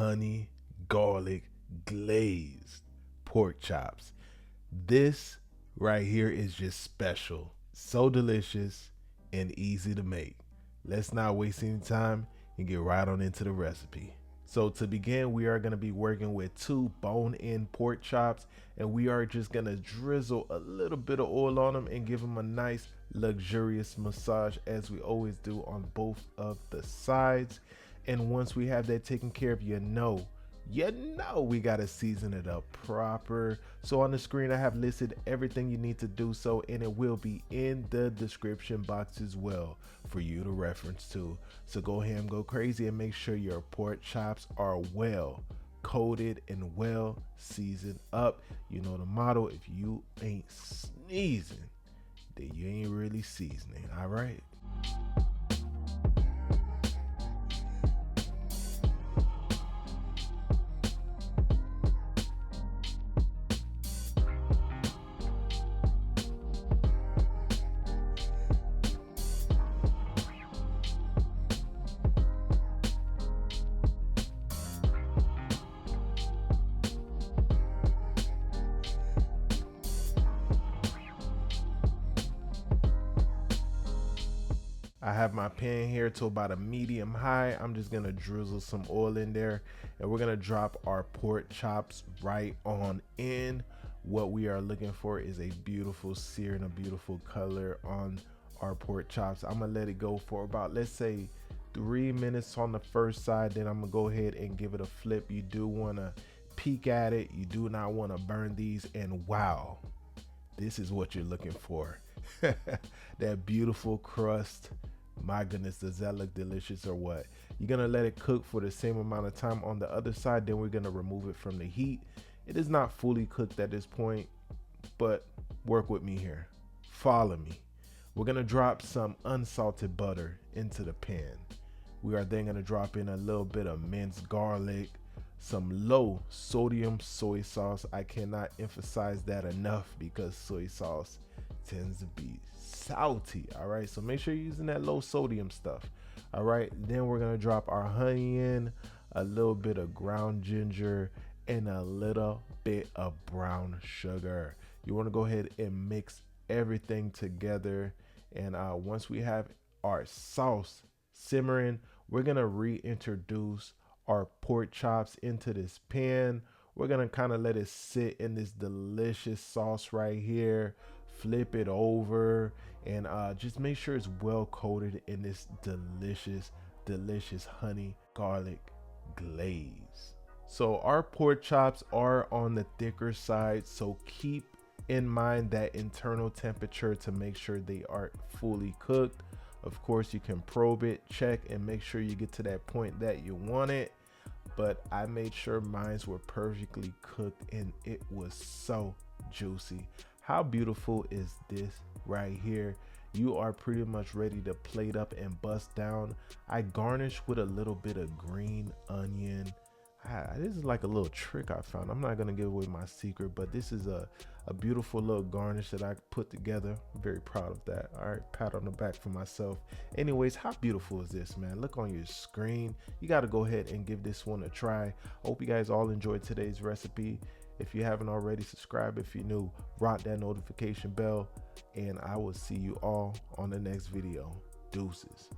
honey garlic glazed pork chops. This right here is just special, so delicious and easy to make. Let's not waste any time and get right on into the recipe. So to begin, we are going to be working with 2 bone-in pork chops, and we are just going to drizzle a little bit of oil on them and give them a nice luxurious massage, as we always do on both of the sides. And once we have that taken care of, you know we got to season it up proper. So on the screen I have listed everything you need to do so, and it will be in the description box as well for you to reference to. So go ahead and go crazy and make sure your pork chops are well coated and well seasoned up. You know the motto: if you ain't sneezing, then you ain't really seasoning. All right. I have my pan here to about a medium high. I'm just gonna drizzle some oil in there, and we're gonna drop our pork chops right on in. What we are looking for is a beautiful sear and a beautiful color on our pork chops. I'm gonna let it go for about, let's say, 3 minutes on the first side. Then I'm gonna go ahead and give it a flip. You do wanna peek at it. You do not wanna burn these, and wow, this is what you're looking for. That beautiful crust. My goodness, does that look delicious or what? You're gonna let it cook for the same amount of time on the other side. Then we're gonna remove it from the heat. It is not fully cooked at this point, but work with me here. Follow me. We're gonna drop some unsalted butter into the pan. We are then gonna drop in a little bit of minced garlic, some low sodium soy sauce. I cannot emphasize that enough because soy sauce tends to be salty. All right, so make sure you're using that low sodium stuff. All right, then we're gonna drop our honey in, a little bit of ground ginger, and a little bit of brown sugar. You want to go ahead and mix everything together, and once we have our sauce simmering, we're gonna reintroduce our pork chops into this pan. We're gonna kind of let it sit in this delicious sauce right here. Flip it over, and just make sure it's well coated in this delicious honey garlic glaze. So our pork chops are on the thicker side, so keep in mind that internal temperature to make sure they are fully cooked. Of course, you can probe it, check, and make sure you get to that point that you want it. But I made sure mine were perfectly cooked, and it was so juicy. How beautiful is this right here? You are pretty much ready to plate up and bust down. I garnish with a little bit of green onion. This is like a little trick I found. I'm not gonna give away my secret, but this is a beautiful little garnish that I put together. I'm very proud of that. All right, pat on the back for myself. Anyways, how beautiful is this, man? Look on your screen. You got to go ahead and give this one a try. I hope you guys all enjoyed today's recipe. If you haven't already, subscribe if you're new, rock that notification bell, and I will see you all on the next video. Deuces.